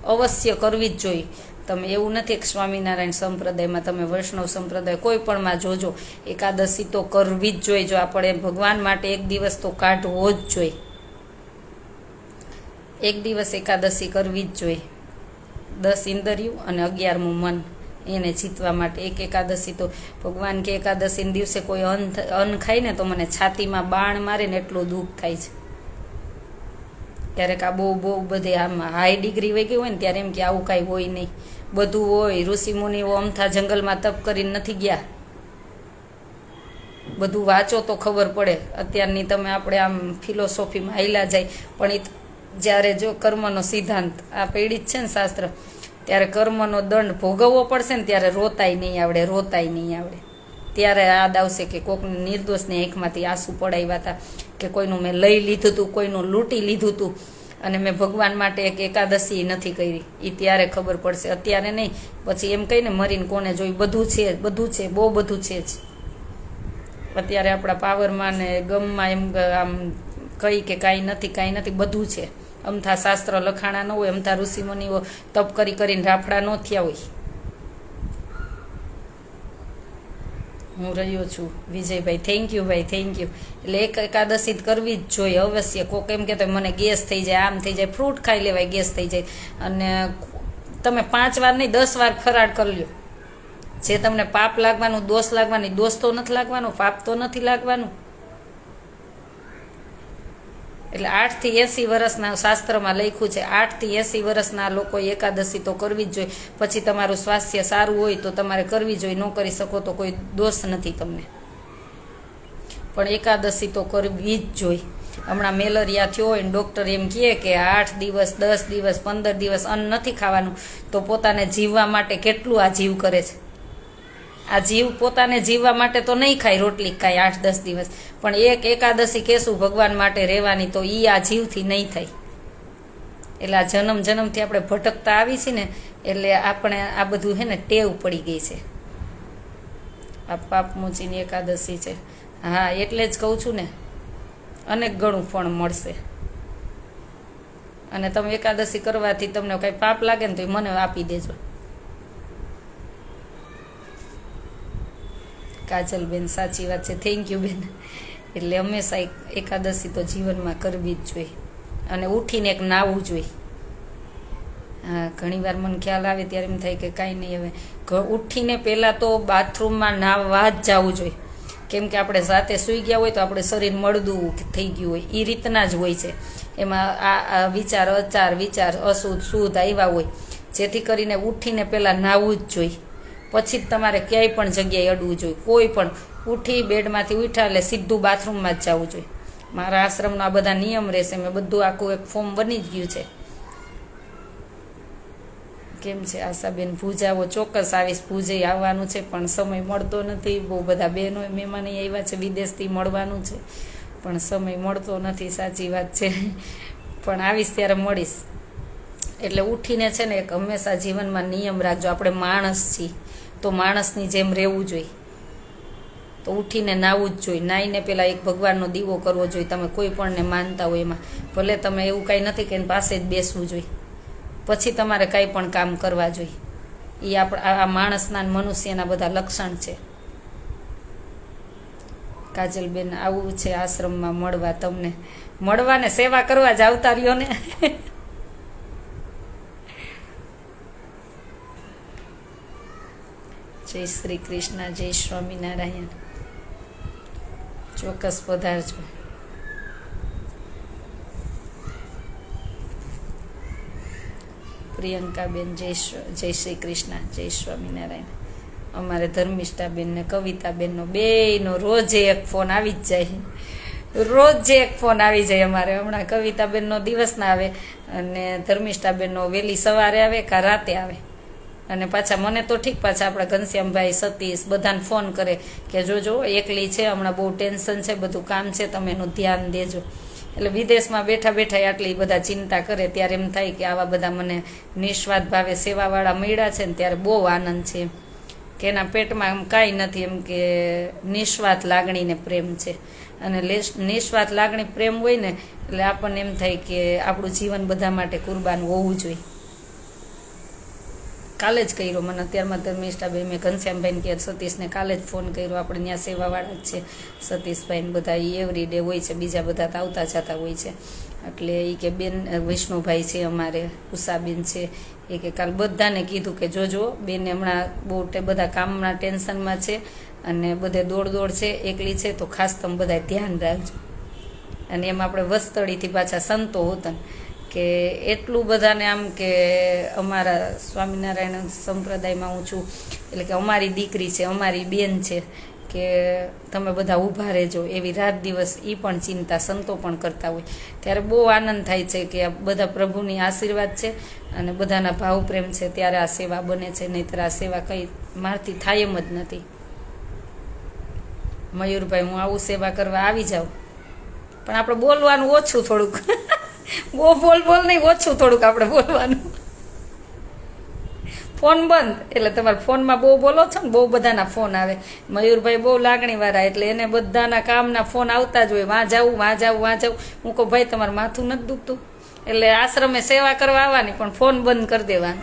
અવશ્ય કરવી જ જોઈએ. તમે એવું નથી કે સ્વામિનારાયણ સંપ્રદાયમાં, તમે વૈષ્ણવ સંપ્રદાય કોઈ પણમાં જોજો, એકાદશી તો કરવી જ જોઈએ. જો આપણે ભગવાન માટે એક દિવસ તો કાઢવો જ જોઈએ. એક દિવસ એકાદશી કરવી જ જોઈએ. 10 ઇન્દ્રિયો અને 11મું મન એને જીતવા માટે એક એકાદશી તો. ભગવાન કે એકાદશીના દિવસે કોઈ અન્ન ખાય ને તો મને છાતીમાં બાણ મારે ને એટલું દુઃખ થાય છે. ક્યારેક આ બહુ બધે આમ હાઈ ડિગ્રી વહી ગઈ હોય ને ત્યારે એમ કે આવું કાંઈ હોય નહીં, બધું હોય. ઋષિમુનિઓ અમથા જંગલમાં તપ કરીને નથી ગયા. બધું વાંચો તો ખબર પડે. અત્યારની તમે આપણે આમ ફિલોસોફીમાં હાઈલા જાય, પણ એ જ્યારે જો કર્મનો સિદ્ધાંત આ પેઢી જ છે ને શાસ્ત્ર, ત્યારે કર્મનો દંડ ભોગવવો પડશે ને ત્યારે રોતાય નહીં આવડે. ત્યારે યાદ આવશે કે કોકને નિર્દોષની આંખમાંથી આંસુ પડાવ્યા હતા, કે કોઈનું મેં લઈ લીધું હતું, કોઈનું લૂંટી લીધું હતું અને મેં ભગવાન માટે એક એકાદશી નથી કરી. એ ત્યારે ખબર પડશે, અત્યારે નહીં. પછી એમ કહીને મરીને કોને જોયું, બધું છે, બહુ બધું છે જ. અત્યારે આપણા પાવરમાં ને ગમમાં એમ આમ કહી કે કાંઈ નથી, બધું છે. અમથા શાસ્ત્ર લખાણા ન હોય, અમથા ઋષિમુનિઓ તપ કરીને રાફડા ન થયા હોય. હું રહ્યો છું વિજયભાઈ, થેન્ક યુ ભાઈ, થેન્ક યુ. એટલે એક એકાદશી કરવી જ જોઈએ અવશ્ય. કોક એમ કે મને ગેસ થઈ જાય, આમ થઈ જાય, ફ્રૂટ ખાઈ લેવાય ગેસ થઈ જાય. અને તમે 5 વાર નહીં 10 વાર ફરાળ કરી લ્યો. જે તમને પાપ લાગવાનું, દોષ લાગવાની, દોષ તો નથી લાગવાનો, પાપ તો નથી લાગવાનું. એટલે 8 થી 80 વર્ષના શાસ્ત્રમાં લખ્યું છે, 8 થી 80 વર્ષના લોકો એકાદશી તો કરવી જ જોઈએ. પછી તમારું સ્વાસ્થ્ય સારું હોય તો તમારે કરવી જોઈએ, ન કરી શકો તો કોઈ દોષ નથી તમને. પણ એકાદશી તો કરવી જ જોઈએ. હમણાં મેલેરિયા થયો હોય ને ડૉક્ટર એમ કહે કે 8 દિવસ 10 દિવસ 15 દિવસ અન્ન નથી ખાવાનું, તો પોતાને જીવવા માટે કેટલું આ જીવ કરે છે. આ જીવ પોતાને જીવવા માટે તો નહીં ખાય રોટલી ખાય 8-10 દિવસ, પણ એક એકાદશી કહેશું ભગવાન માટે રહેવાની, તો એ આ જીવથી નહીં થાય. એટલે આ જન્મથી આપણે ભટકતા આવી છીએ ને, એટલે આપણે આ બધું હે ને ટેવ પડી ગઈ છે. આ પાપમોચીની એકાદશી છે. હા, એટલે જ કહું છું ને, અનેક ગણું ફળ મળશે. અને તમે એકાદશી કરવાથી તમને કંઈ પાપ લાગે ને તો એ મને આપી દેજો. કાજલબેન, સાચી વાત છે. થેન્ક યુ બેન. એટલે હંમેશા એકાદશી તો જીવનમાં કરવી જ જોઈએ, અને ઉઠીને એક નાવું જોઈએ. હા, ઘણી વાર મને ખ્યાલ આવે ત્યારે એમ થાય કે કાંઈ નહીં, હવે ઉઠીને પહેલાં તો બાથરૂમમાં નાહવા જ જવું જોઈએ. કેમ કે આપણે સાથે સૂઈ ગયા હોય તો આપણે શરીર મળદું થઈ ગયું હોય, એ રીતના જ હોય છે. એમાં આ વિચાર વિચાર અશુદ્ધ શુદ્ધ આવ્યા હોય, જેથી કરીને ઉઠીને પહેલાં નાહવું જ જોઈએ. પછી જ તમારે ક્યાંય પણ જગ્યાએ અડવું જોઈએ. કોઈ પણ ઉઠી બેડમાંથી ઉઠ્યા એટલે સીધું બાથરૂમમાં જ જવું જોઈએ. મારા આશ્રમના બધા નિયમ રહેશે. મેં બધું આખું એક ફોર્મ બની જ ગયું છે. કેમ છે આશાબેન? ભુજ આવો. ચોક્કસ આવીશ. ભુજે આવવાનું છે, પણ સમય મળતો નથી. બહુ બધા બહેનો મહેમાન આવ્યા છે વિદેશથી, મળવાનું છે, પણ સમય મળતો નથી. સાચી વાત છે, પણ આવીશ ત્યારે મળીશ. એટલે ઉઠીને છે ને એક હંમેશા જીવનમાં નિયમ રાખજો. આપણે માણસ છીએ તો માણસની જેમ રહેવું જોઈએ. તો ઉઠીને નાવું જ જોઈએ. નાહીને પહેલાં એક ભગવાનનો દીવો કરવો જોઈએ. તમે કોઈ પણને માનતા હોય એમાં, ભલે તમે એવું કાંઈ નથી કે એની પાસે જ બેસવું જોઈએ, પછી તમારે કાંઈ પણ કામ કરવા જોઈએ. એ આ માણસના મનુષ્યના બધા લક્ષણ છે. કાજલબેન, આવું છે આશ્રમમાં મળવા, તમને મળવા ને સેવા કરવા જ આવતા રહ્યો ને. જય શ્રી કૃષ્ણ, જય સ્વામિનારાયણ. ચોક્કસ પધારજો. પ્રિયંકાબેન, જય શ્રી કૃષ્ણ, જય સ્વામિનારાયણ. અમારે ધર્મિષ્ઠાબેન ને કવિતાબેનનો બેયનો રોજે એક ફોન આવી જ જાય. રોજે એક ફોન આવી જાય અમારે. હમણાં કવિતાબેનનો દિવસ ના આવે, અને ધર્મિષ્ઠાબેનનો વહેલી સવારે આવે કાં રાતે આવે. અને પાછા મને તો ઠીક, પાછા આપણા ઘનશ્યામભાઈ, સતીશ બધાને ફોન કરે કે જોજો એકલી છે, હમણાં બહુ ટેન્શન છે, બધું કામ છે, તમે એનું ધ્યાન દેજો. એટલે વિદેશમાં બેઠા બેઠા આટલી બધા ચિંતા કરે, ત્યારે એમ થાય કે આવા બધા મને નિસ્વાર્થ ભાવે સેવાવાળા મળ્યા છે ને, ત્યારે બહુ આનંદ છે. કે એના પેટમાં એમ કાંઈ નથી, એમ કે નિસ્વાર્થ લાગણીને પ્રેમ છે. અને નિસ્વાર્થ લાગણી પ્રેમ હોય ને, એટલે આપણને એમ થાય કે આપણું જીવન બધા માટે કુરબાન હોવું જોઈએ. કાલે જ કર્યો મને અત્યારમાં ધર્મિષ્ઠાભાઈ, મેં ઘનશ્યામભાઈને કે સતીશને કાલે જ ફોન કર્યો. આપણે ત્યાં સેવાવાળા જ છે સતીશભાઈને બધા, એ એવરી ડે હોય છે, બીજા બધા તો આવતા જતા હોય છે. એટલે એ કે બેન વિષ્ણુભાઈ છે અમારે, ઉષાબેન છે, એ કે કાલ બધાને કીધું કે જોજો બેન હમણાં બહુ બધા કામના ટેન્શનમાં છે, અને બધે દોડ છે, એકલી છે, તો ખાસ તમે બધા ધ્યાન રાખજો. અને એમ આપણે વસ્તળીથી પાછા સંતો હોતા કે એટલું બધાને આમ કે અમારા સ્વામિનારાયણ સંપ્રદાયમાં હું છું, એટલે કે અમારી દીકરી છે, અમારી બેન છે, કે તમે બધા ઊભા રહેજો, એવી રાત દિવસ એ પણ ચિંતા સંતો પણ કરતા હોય. ત્યારે બહુ આનંદ થાય છે કે આ બધા પ્રભુની આશીર્વાદ છે અને બધાના ભાવ પ્રેમ છે, ત્યારે આ સેવા બને છે. નહીંતર આ સેવા કંઈ મારથી થાય એમ જ નથી. મયુરભાઈ, હું આવું સેવા કરવા આવી જાઉં, પણ આપણે બોલવાનું ઓછું થોડુંક. બહુ બોલ નહીં, ઓછું થોડુંક આપણે બોલવાનું. ફોન બંધ, એટલે તમારા ફોનમાં બહુ બોલો છો ને, બહુ બધાના ફોન આવે. મયુરભાઈ બહુ લાગણીવાળા, એટલે એને બધાના કામના ફોન આવતા જ હોય, વાં જાવું વાં જાવું વાં જાવું. હું કહું ભાઈ તમારું માથું નથી દુખતું? એટલે આશ્રમે સેવા કરવા આવવાની, પણ ફોન બંધ કરી દેવાનો.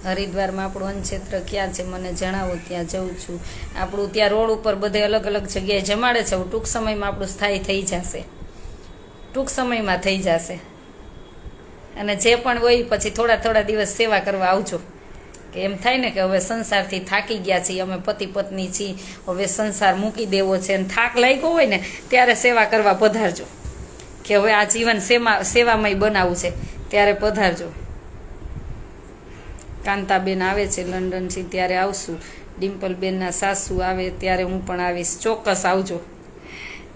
હરિદ્વારમાં આપણું અન્નક્ષેત્ર ક્યાં છે મને જણાવો, ત્યાં જઉં છું. આપણું ત્યાં રોડ ઉપર બધે અલગ અલગ જગ્યાએ જમાડે છે. ટૂંક સમયમાં આપણું સ્થાયી થઈ જશે, ટૂંક સમયમાં થઈ જશે. અને જે પણ હોય પછી થોડા દિવસ સેવા કરવા આવજો. કે એમ થાય ને કે હવે સંસારથી થાકી ગયા છીએ, અમે પતિ પત્ની છીએ, હવે સંસાર મૂકી દેવો છે, અને થાક લાગ્યો હોય ને ત્યારે સેવા કરવા પધારજો. કે હવે આ જીવન સેવામય બનાવવું છે, ત્યારે પધારજો. કાંતાબેન આવે છે લંડનથી, ત્યારે આવશું. ડિમ્પલબેનના સાસુ આવે ત્યારે હું પણ આવીશ. ચોક્કસ આવજો.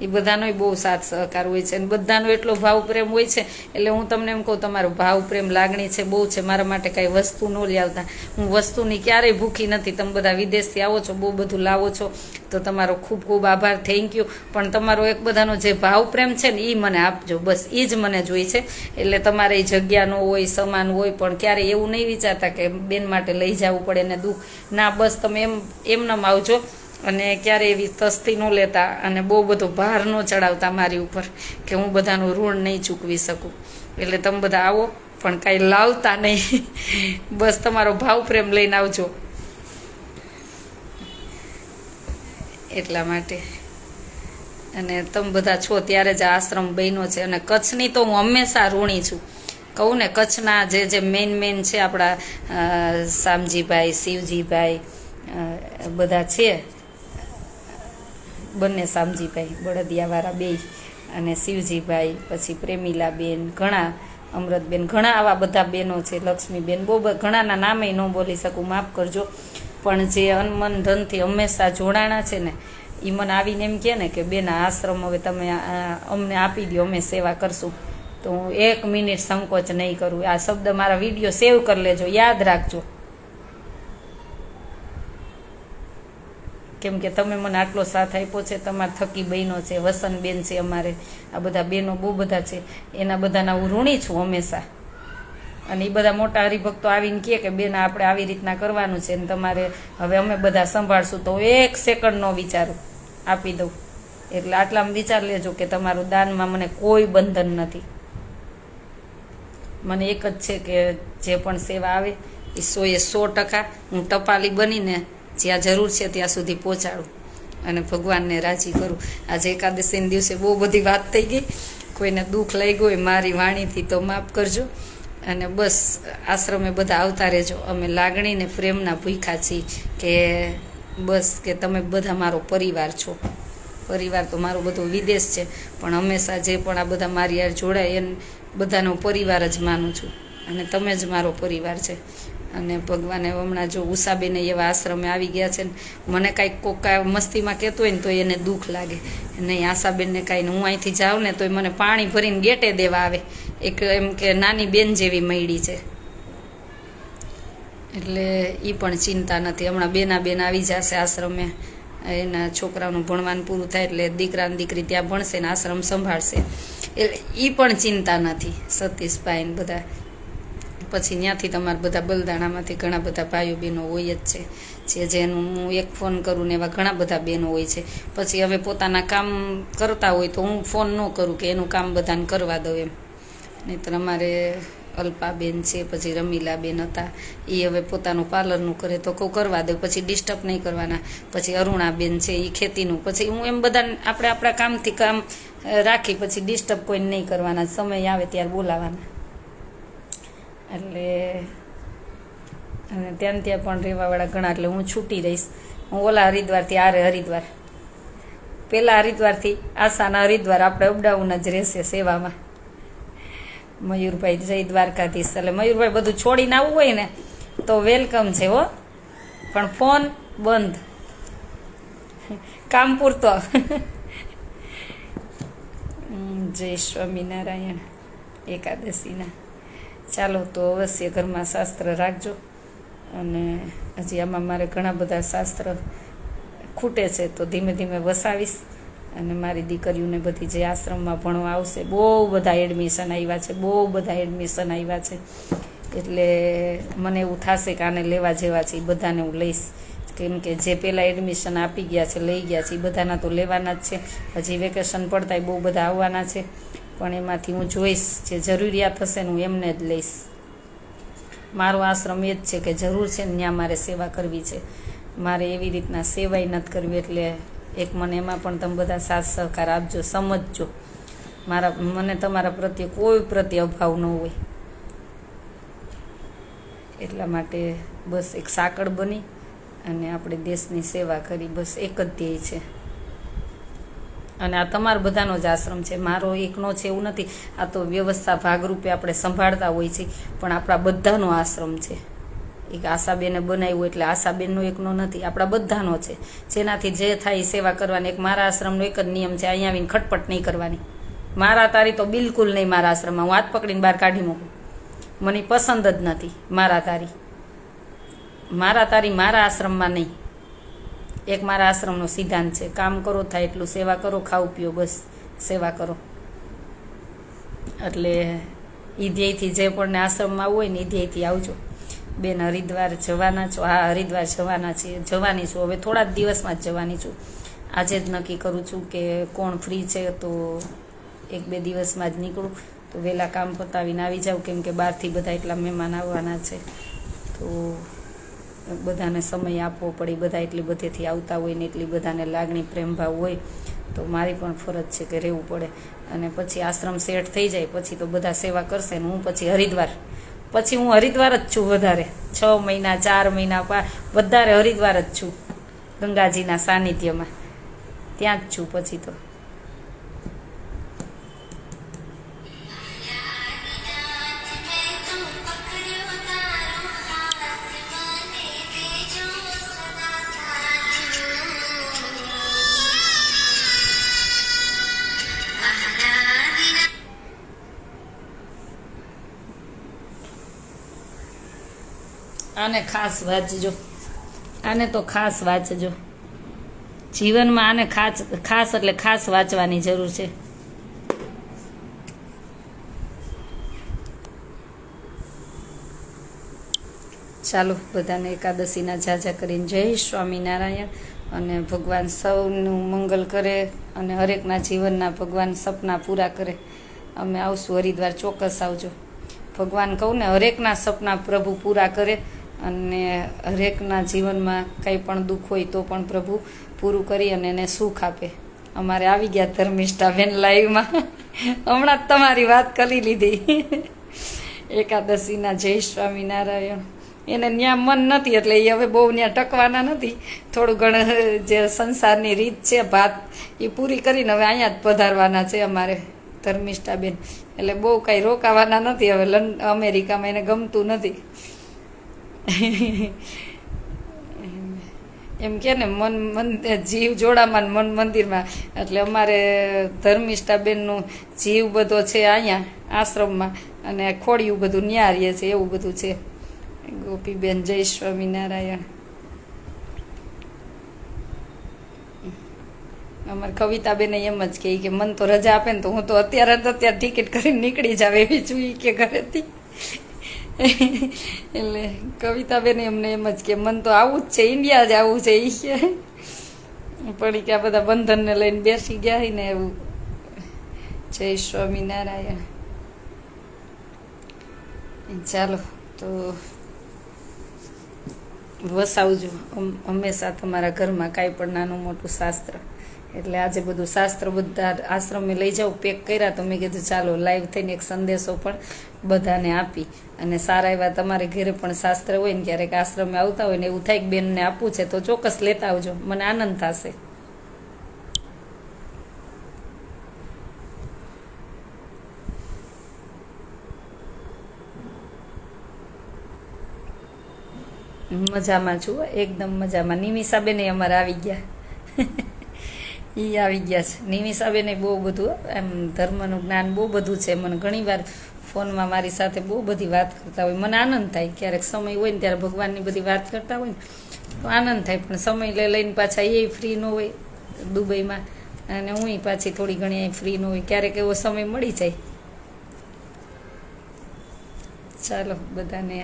એ બધાનો બહુ સાથ સહકાર હોય છે અને બધાનો એટલો ભાવ પ્રેમ હોય છે. એટલે હું તમને એમ કહું, તમારો ભાવ પ્રેમ લાગણી છે બહુ છે. મારા માટે કાંઈ વસ્તુ ન લાવતા, હું વસ્તુની ક્યારેય ભૂખી નથી. તમે બધા વિદેશથી આવો છો, બહુ બધું લાવો છો, તો તમારો ખૂબ ખૂબ આભાર, થેન્ક યુ. પણ તમારો એક બધાનો જે ભાવ પ્રેમ છે ને એ મને આપજો, બસ એ જ મને જોઈ છે. એટલે તમારે જગ્યા ન હોય, સમાન હોય, પણ ક્યારેય એવું નહીં વિચારતા કે બેન માટે લઈ જવું પડે ને દુઃખ ના. બસ તમે એમનેમ આવજો અને ક્યારે એવી તસ્તી ન લેતા અને બહુ બધો ભાર ન ચડાવતા મારી ઉપર કે હું બધાનું ઋણ નહીં ચૂકવી શકું. એટલે તમે બધા આવો પણ કાંઈ લાવતા નહીં, બસ તમારો ભાવ પ્રેમ લઈને આવજો. એટલા માટે અને તમે બધા છો ત્યારે જ આ આશ્રમ બન્યો છે. અને કચ્છની તો હું હંમેશા ઋણી છું. કહું ને, કચ્છના જે મેન છે આપણા શામજીભાઈ, શિવજીભાઈ બધા છે, બંને શામજીભાઈ બળદિયાવાળા બે અને શિવજીભાઈ, પછી પ્રેમીલાબેન, ઘણા અમૃતબેન, ઘણા આવા બધા બહેનો છે, લક્ષ્મીબેન, બહુ ઘણાના નામે ન બોલી શકું, માફ કરજો. પણ જે અનમન ધનથી હંમેશા જોડાણા છે ને, એ મને આવીને એમ કહે ને કે બેન આ આશ્રમ હવે તમે અમને આપી દો, અમે સેવા કરશું, તો હું 1 મિનિટ સંકોચ નહીં કરું. આ શબ્દ મારા વિડીયો સેવ કરી લેજો, યાદ રાખજો, કેમ કે તમે મને આટલો સાથ આપ્યો છે. તમારા થકી બહેનો છે, વસંતબેન છે, અમારે આ બધા બહેનો બહુ બધા છે, એના બધાના હું ઋણી છું હંમેશા. અને એ બધા મોટા હરિભક્તો આવીને કહે કે બેન આપણે આવી રીતના કરવાનું છે ને તમારે હવે અમે બધા સંભાળશું, તો 1 સેકન્ડ ન વિચારું, આપી દઉં. એટલે આટલામાં વિચાર લેજો કે તમારું દાનમાં મને કોઈ બંધન નથી. મને એક જ છે કે જે પણ સેવા આવે એ 100% હું ટપાલી બનીને જ્યાં જરૂર છે ત્યાં સુધી પહોંચાડું અને ભગવાનને રાજી કરું. આજે એકાદશીના દિવસે બહુ બધી વાત થઈ ગઈ, કોઈને દુઃખ લાગ્યું હોય મારી વાણીથી તો માફ કરજો. અને બસ આશ્રમે બધા આવતા રહેજો. અમે લાગણી ને પ્રેમના ભૂખ્યા છીએ કે બસ કે તમે બધા મારો પરિવાર છો. પરિવાર તો મારો બધો વિદેશ છે, પણ હંમેશા જે પણ આ બધા મારી યાર જોડાય એને બધાનો પરિવાર જ માનું છું અને તમે જ મારો પરિવાર છે. અને ભગવાને હમણાં જો ઉષાબેને એવા આશ્રમે આવી ગયા છે ને, મને કાંઈક કોક મસ્તીમાં કહેતો હોય ને તો એને દુઃખ લાગે નહીં. આશાબેનને કાંઈ હું અહીંથી જાઉં ને તો મને પાણી ભરીને ગેટે દેવા આવે, એક એમ કે નાની બેન જેવી મળી છે. એટલે એ પણ ચિંતા નથી. હમણાં બેન આવી જશે આશ્રમે, એના છોકરાઓનું ભણવાનું પૂરું થાય એટલે દીકરા ને દીકરી ત્યાં ભણશે ને આશ્રમ સંભાળશે, એટલે એ પણ ચિંતા નથી. સતીશભાઈ ને બધા પછી ત્યાંથી તમારા બધા બલદાણામાંથી ઘણા બધા ભાઈઓ બહેનો હોય જ છે, જેનું હું એક ફોન કરું ને એવા ઘણા બધા બહેનો હોય છે. પછી હવે પોતાના કામ કરતા હોય તો હું ફોન ન કરું કે એનું કામ બધાને કરવા દઉં એમ. નહીંતર અમારે અલ્પાબેન છે, પછી રમીલાબેન હતા, એ હવે પોતાનું પાર્લરનું કરે તો કહું કરવા દઉં, પછી ડિસ્ટર્બ નહીં કરવાના. પછી અરુણાબેન છે, એ ખેતીનું, પછી હું એમ બધાને આપણે આપણા કામથી કામ રાખી પછી ડિસ્ટર્બ કોઈને નહીં કરવાના, સમય આવે ત્યારે બોલાવાના. એટલે અને ત્યાં પણ રહેવાવાળા ઘણા, એટલે હું છૂટી રહીશ. હું ઓલા હરિદ્વારથી હરિદ્વાર, પહેલાં હરિદ્વારથી આસાના હરિદ્વાર આપણે અપડાઉન જ રહેશે સેવામાં. મયુરભાઈ જય દ્વારકાધીશ. એટલે મયુરભાઈ બધું છોડીને આવવું હોય ને તો વેલકમ છે હો, પણ ફોન બંધ, કામ પૂરતો. જય સ્વામિનારાયણ એકાદશીના. ચાલો તો અવશ્ય ઘરમાં શાસ્ત્ર રાખજો. અને હજી આમાં મારે ઘણા બધા શાસ્ત્ર ખૂટે છે તો ધીમે ધીમે વસાવીશ. અને મારી દીકરીઓને બધી જે આશ્રમમાં ભણવા આવશે, બહુ બધા એડમિશન આવ્યા છે, બહુ બધા એડમિશન આવ્યા છે. એટલે મને એવું થશે કે આને લેવા જેવા છે, એ બધાને હું લઈશ. કેમ કે જે પહેલાં એડમિશન આપી ગયા છે, લઈ ગયા છે, એ બધાના તો લેવાના જ છે. હજી વેકેશન પડતા બહુ બધા આવવાના છે, પણ એમાંથી હું જોઈશ જે જરૂરિયાત હશે ને હું એમને જ લઈશ. મારો આશ્રમ એ જ છે કે જરૂર છે ને ત્યાં મારે સેવા કરવી છે. મારે એવી રીતના સેવાય નથી કરવી. એટલે એક મને એમાં પણ તમે બધા સાથ સહકાર આપજો, સમજજો. મને તમારા પ્રત્યે કોઈ પ્રત્યે અભાવ ન હોય. એટલા માટે બસ એક સાંકળ બની અને આપણે દેશની સેવા કરી, બસ એક જ ધ્યેય છે. અને આ તમારા બધાનો જ આશ્રમ છે, મારો એકનો છે એવું નથી. આ તો વ્યવસ્થા ભાગરૂપે આપણે સંભાળતા હોય છે, પણ આપણા બધાનો આશ્રમ છે. એક આશાબેને બનાવ્યું એટલે આશાબેનનો એકનો નથી, આપણા બધાનો છે. જેનાથી જે થાય એ સેવા કરવાની. એક મારા આશ્રમનો એક જ નિયમ છે, અહીંયા આવીને ખટપટ નહીં કરવાની. મારા તારી તો બિલકુલ નહીં. મારા આશ્રમમાં હું હાથ પકડીને બહાર કાઢી મૂકું, મને પસંદ જ નથી મારા તારી. મારા તારી મારા આશ્રમમાં નહીં. એક મારા આશ્રમનો સિદ્ધાંત છે, કામ કરો થાય એટલું સેવા કરો, ખાઓ પીઓ બસ સેવા કરો. એટલે એ ધ્યેયથી જે પણ આશ્રમમાં આવવું હોય ને એ ધ્યેયથી આવજો. બેન હરિદ્વાર જવાના છો? હા, હરિદ્વાર જવાના છીએ, જવાની છું. હવે થોડા જ દિવસમાં જ જવાની છું. આજે જ નક્કી કરું છું કે કોણ ફ્રી છે તો 1-2 દિવસમાં જ નીકળું, તો વહેલા કામ પતાવીને આવી જાઉં. કેમ કે બહારથી બધા એટલા મહેમાન આવવાના છે, તો બધાને સમય આપવો પડે. બધા એટલી બધેથી આવતા હોય ને એટલી બધાને લાગણી પ્રેમ ભાવ હોય, તો મારી પણ ફરજ છે કે રહેવું પડે. અને પછી આશ્રમ સેટ થઈ જાય પછી તો બધા સેવા કરશે ને હું પછી હરિદ્વાર જ છું. વધારે 6 મહિના 4 મહિના વધારે હરિદ્વાર જ છું, ગંગાજીના સાનિધ્યમાં ત્યાં જ છું પછી તો. આને ખાસ વાંચજો, આને તો ખાસ વાંચજો જીવનમાં. આને ખાસ એટલે ખાસ વાંચવાની જરૂર છે. ચાલો બધાને એકાદશીના ઝાઝા કરીને જય સ્વામિનારાયણ. અને ભગવાન સૌનું મંગલ કરે અને હરેકના જીવનના ભગવાન સપના પૂરા કરે. અમે આવશું હરિદ્વાર, ચોક્કસ આવજો. ભગવાન કહું ને, હરેકના સપના પ્રભુ પૂરા કરે અને હરેકના જીવનમાં કંઈ પણ દુઃખ હોય તો પણ પ્રભુ પૂરું કરી અને એને સુખ આપે. અમારે આવી ગયા ધર્મિષ્ઠાબેન લાઈવમાં, હમણાં જ તમારી વાત કરી લીધી. એકાદશીના જય સ્વામિનારાયણ. એને ત્યાં મન નથી એટલે એ હવે બહુ ત્યાં ટકવાના નથી. થોડું ઘણું જે સંસારની રીત છે ભાત એ પૂરી કરીને હવે અહીંયા જ પધારવાના છે અમારે ધર્મિષ્ઠાબેન. એટલે બહુ કાંઈ રોકાવાના નથી હવે. અમેરિકામાં એને ગમતું નથી. એમ કે ને મન જીવ જોડામાં મન મંદિરમાં. એટલે અમારે ધર્મિષ્ઠાબેનનું જીવ બધો છે અહીંયા આશ્રમમાં અને ખોડિયું બધું ન્યા રહે છે, એવું બધું છે. ગોપીબેન જય સ્વામિનારાયણ. અમારે કવિતાબેન એમ જ કે મન તો રજા આપે ને તો હું તો અત્યારે ટિકિટ કરીને નીકળી જાવ એવી છું કે ઘરેથી. એટલે કવિતાબેન એમને એમ જ કે મન તો આવું જ છે, ઇન્ડિયા જ આવું છે. એ પણ કે આ બધા બંધનને લઈને બેસી ગયા ને એવું. જય સ્વામિનારાયણ. ચાલો તો વસાવજો હંમેશા તમારા ઘરમાં કાંઈ પણ નાનું મોટું શાસ્ત્ર. એટલે આજે બધું શાસ્ત્ર બધા આશ્રમે લઈ જાઉં પેક કર્યા, તો મેં કીધું ચાલો લાઈવ થઈને એક સંદેશો પણ બધાને આપી. અને સારા એવા તમારે ઘરે પણ શાસ્ત્ર હોય ને ક્યારેક આશ્રમે આવતા હોય ને એવું થાય કે બેનને આપવું છે તો ચોક્કસ લેતા આવજો, મને આનંદ થશે. મજામાં છું, એકદમ મજામાં. નિમિષાબેન અમારે આવી ગયા. એ આવી ગયા છે. નિમિષાબેન બહુ બધું એમ ધર્મનું જ્ઞાન બહુ બધું છે. મને ઘણીવાર ફોનમાં મારી સાથે બહુ બધી વાત કરતા હોય, મને આનંદ થાય. ક્યારેક સમય હોય ને ત્યારે ભગવાનની બધી વાત કરતા હોય ને તો આનંદ થાય. પણ સમય લઈને પાછા એ ફ્રી ન હોય દુબઈમાં, અને હું પાછી થોડી ઘણી ફ્રી ન હોય. ક્યારેક એવો સમય મળી જાય. ચાલો બધાને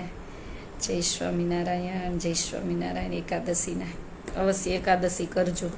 જય સ્વામિનારાયણ. જય સ્વામિનારાયણ. એકાદશીના અવશ્ય એકાદશી કરજો.